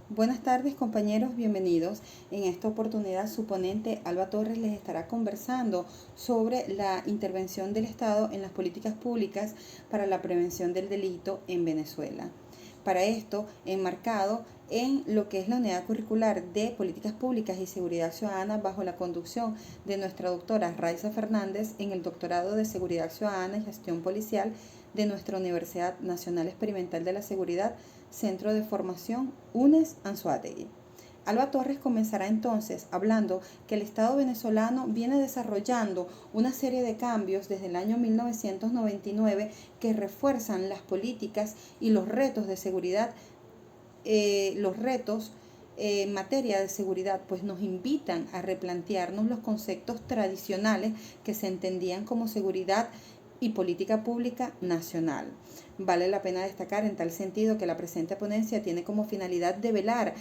Buenas tardes compañeros, bienvenidos. En esta oportunidad su ponente Alba Torres les estará conversando sobre la intervención del Estado en las políticas públicas para la prevención del delito en Venezuela. Para esto, enmarcado en lo que es la unidad curricular de políticas públicas y seguridad ciudadana bajo la conducción de nuestra doctora Raiza Fernández en el doctorado de Seguridad Ciudadana y Gestión Policial de nuestra Universidad Nacional Experimental de la Seguridad, Centro de Formación UNES Anzoátegui. Alba Torres comenzará entonces hablando que el Estado venezolano viene desarrollando una serie de cambios desde el año 1999 que refuerzan las políticas y los retos de seguridad, en materia de seguridad, pues nos invitan a replantearnos los conceptos tradicionales que se entendían como seguridad y política pública nacional. Vale la pena destacar en tal sentido que la presente ponencia tiene como finalidad develar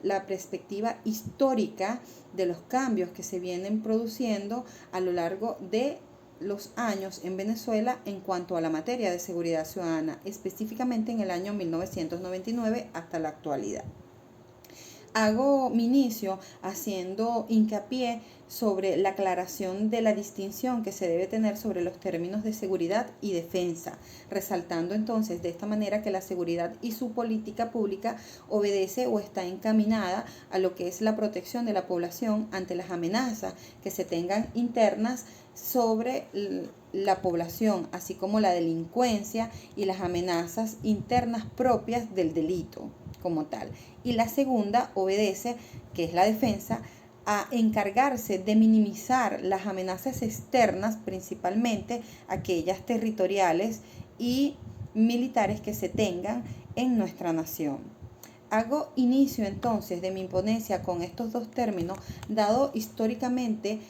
la perspectiva histórica de los cambios que se vienen produciendo a lo largo de los años en Venezuela en cuanto a la materia de seguridad ciudadana, específicamente en el año 1999 hasta la actualidad. Hago mi inicio haciendo hincapié sobre la aclaración de la distinción que se debe tener sobre los términos de seguridad y defensa, resaltando entonces de esta manera que la seguridad y su política pública obedece o está encaminada a lo que es la protección de la población ante las amenazas que se tengan internas sobre la población, así como la delincuencia y las amenazas internas propias del delito como tal. Y la segunda obedece, que es la defensa, a encargarse de minimizar las amenazas externas, principalmente aquellas territoriales y militares que se tengan en nuestra nación. Hago inicio entonces de mi ponencia con estos dos términos, dado históricamente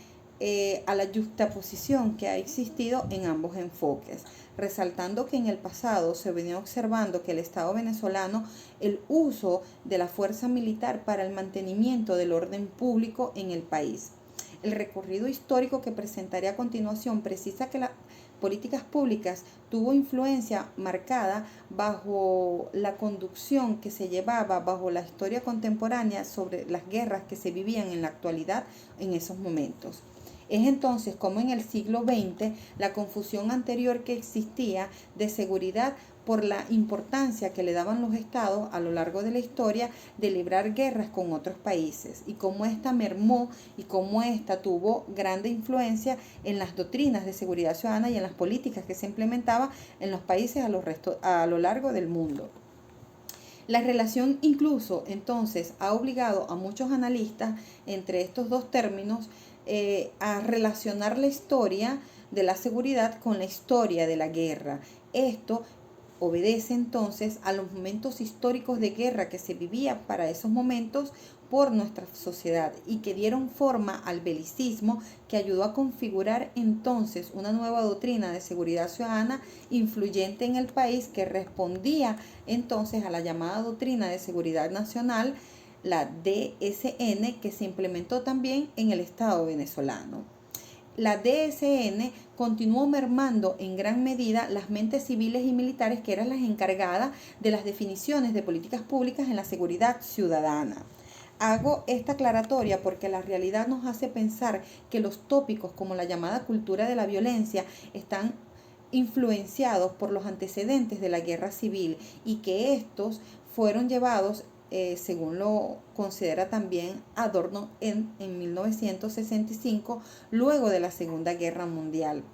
a la yuxtaposición que ha existido en ambos enfoques, resaltando que en el pasado se venía observando que el Estado venezolano, el uso de la fuerza militar para el mantenimiento del orden público en el país. El recorrido histórico que presentaré a continuación precisa que las políticas públicas tuvo influencia marcada bajo la conducción que se llevaba bajo la historia contemporánea sobre las guerras que se vivían en la actualidad en esos momentos. Es entonces como en el siglo XX la confusión anterior que existía de seguridad por la importancia que le daban los estados a lo largo de la historia de librar guerras con otros países y cómo esta mermó y cómo esta tuvo grande influencia en las doctrinas de seguridad ciudadana y en las políticas que se implementaban en los países a lo largo del mundo. La relación incluso entonces ha obligado a muchos analistas entre estos dos términos a relacionar la historia de la seguridad con la historia de la guerra. Esto obedece entonces a los momentos históricos de guerra que se vivía para esos momentos por nuestra sociedad y que dieron forma al belicismo que ayudó a configurar entonces una nueva doctrina de seguridad ciudadana influyente en el país que respondía entonces a la llamada doctrina de seguridad nacional, la DSN, que se implementó también en el Estado venezolano. La DSN continuó mermando en gran medida las mentes civiles y militares que eran las encargadas de las definiciones de políticas públicas en la seguridad ciudadana. Hago esta aclaratoria porque la realidad nos hace pensar que los tópicos como la llamada cultura de la violencia están influenciados por los antecedentes de la guerra civil y que estos fueron llevados según lo considera también Adorno en 1965, luego de la Segunda Guerra Mundial.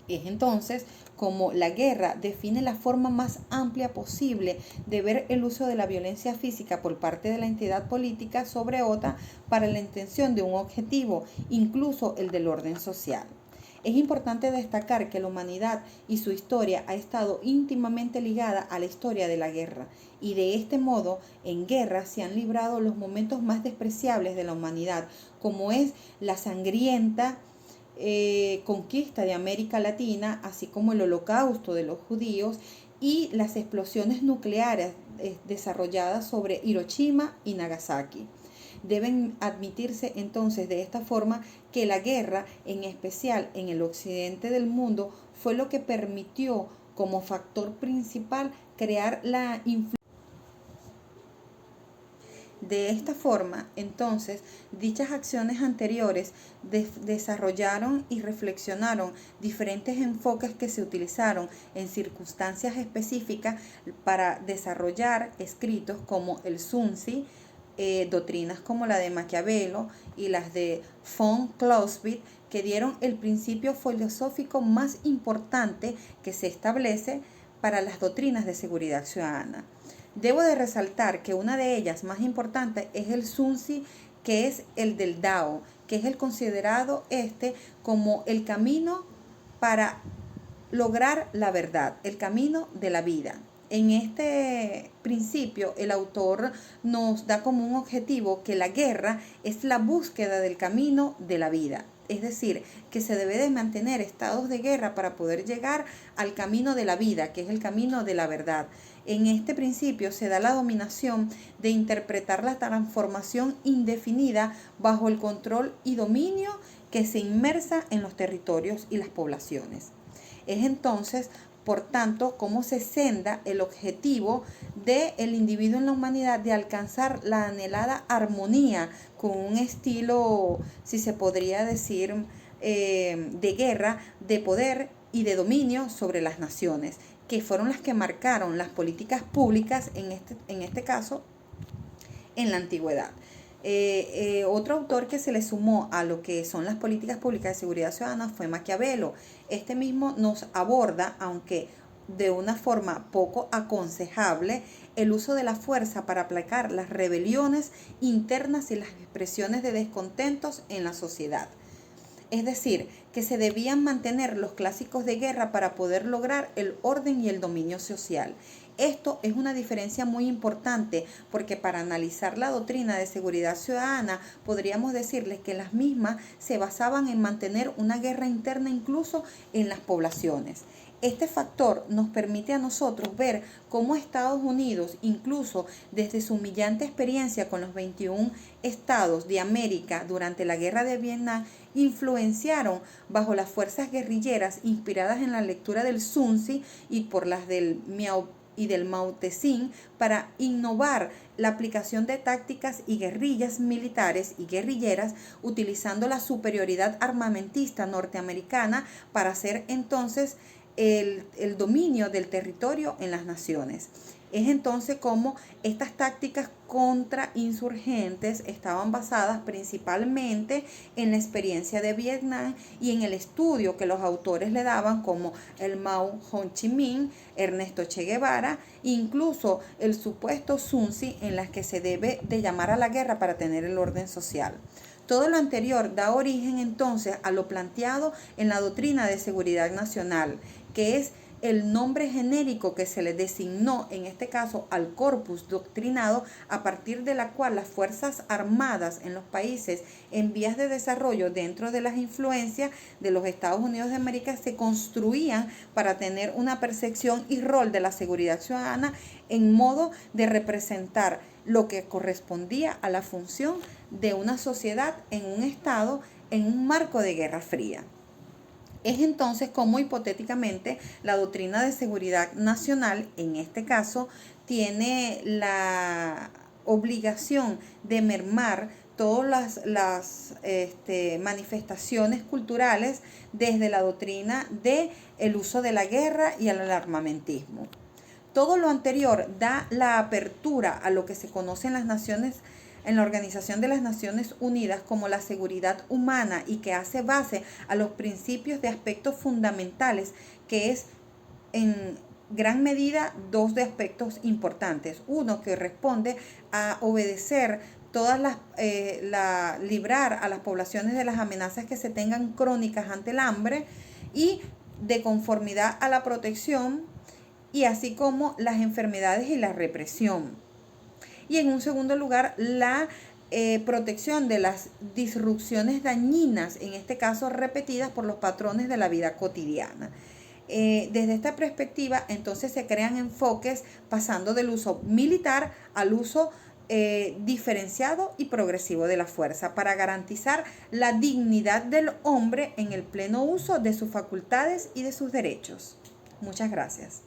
Es entonces como la guerra define la forma más amplia posible de ver el uso de la violencia física por parte de la entidad política sobre otra para la intención de un objetivo, incluso el del orden social. Es importante destacar que la humanidad y su historia ha estado íntimamente ligada a la historia de la guerra y de este modo en guerra se han librado los momentos más despreciables de la humanidad, como es la sangrienta conquista de América Latina, así como el holocausto de los judíos y las explosiones nucleares desarrolladas sobre Hiroshima y Nagasaki. Deben admitirse entonces de esta forma que la guerra, en especial en el occidente del mundo, fue lo que permitió como factor principal crear la influencia De esta forma, entonces, dichas acciones anteriores desarrollaron y reflexionaron diferentes enfoques que se utilizaron en circunstancias específicas para desarrollar escritos como el Sun Tzu, doctrinas como la de Maquiavelo y las de von Clausewitz, que dieron el principio filosófico más importante que se establece para las doctrinas de seguridad ciudadana. Debo de resaltar que una de ellas más importante es el Sun Tzu, que es el del Dao, que es el considerado como el camino para lograr la verdad, el camino de la vida. En este principio, el autor nos da como un objetivo que la guerra es la búsqueda del camino de la vida. Es decir, que se debe de mantener estados de guerra para poder llegar al camino de la vida, que es el camino de la verdad. En este principio se da la dominación de interpretar la transformación indefinida bajo el control y dominio que se inmersa en los territorios y las poblaciones. Es entonces, por tanto, cómo se senda el objetivo del individuo en la humanidad de alcanzar la anhelada armonía con un estilo, si se podría decir, de guerra, de poder y de dominio sobre las naciones, que fueron las que marcaron las políticas públicas, en este caso, en la antigüedad. Otro autor que se le sumó a lo que son las políticas públicas de seguridad ciudadana fue Maquiavelo. Este mismo nos aborda, aunque de una forma poco aconsejable, el uso de la fuerza para aplacar las rebeliones internas y las expresiones de descontentos en la sociedad. Es decir, que se debían mantener los clásicos de guerra para poder lograr el orden y el dominio social. Esto es una diferencia muy importante porque para analizar la doctrina de seguridad ciudadana podríamos decirles que las mismas se basaban en mantener una guerra interna incluso en las poblaciones. Este factor nos permite a nosotros ver cómo Estados Unidos, incluso desde su humillante experiencia con los 21 estados de América durante la guerra de Vietnam, influenciaron bajo las fuerzas guerrilleras inspiradas en la lectura del Sun Tzu y por las del Mao Tse-tung para innovar la aplicación de tácticas y guerrillas militares y guerrilleras utilizando la superioridad armamentista norteamericana para hacer entonces el dominio del territorio en las naciones. Es entonces como estas tácticas contrainsurgentes estaban basadas principalmente en la experiencia de Vietnam y en el estudio que los autores le daban, como el Mao Ho Chi Minh, Ernesto Che Guevara, incluso el supuesto Sun Tzu, en las que se debe de llamar a la guerra para tener el orden social. Todo lo anterior da origen entonces a lo planteado en la doctrina de seguridad nacional, que es el nombre genérico que se le designó en este caso al corpus doctrinado, a partir de la cual las fuerzas armadas en los países en vías de desarrollo dentro de las influencias de los Estados Unidos de América se construían para tener una percepción y rol de la seguridad ciudadana en modo de representar lo que correspondía a la función de una sociedad en un estado en un marco de Guerra Fría. Es entonces como hipotéticamente la doctrina de seguridad nacional, en este caso, tiene la obligación de mermar todas las manifestaciones culturales desde la doctrina del uso de la guerra y el armamentismo. Todo lo anterior da la apertura a lo que se conoce en las naciones, en la Organización de las Naciones Unidas, como la seguridad humana, y que hace base a los principios de aspectos fundamentales, que es en gran medida dos de aspectos importantes. Uno, que responde a obedecer librar a las poblaciones de las amenazas que se tengan crónicas ante el hambre, y de conformidad a la protección, y así como las enfermedades y la represión. Y en un segundo lugar, la protección de las disrupciones dañinas, en este caso repetidas por los patrones de la vida cotidiana. Desde esta perspectiva, entonces se crean enfoques pasando del uso militar al uso diferenciado y progresivo de la fuerza para garantizar la dignidad del hombre en el pleno uso de sus facultades y de sus derechos. Muchas gracias.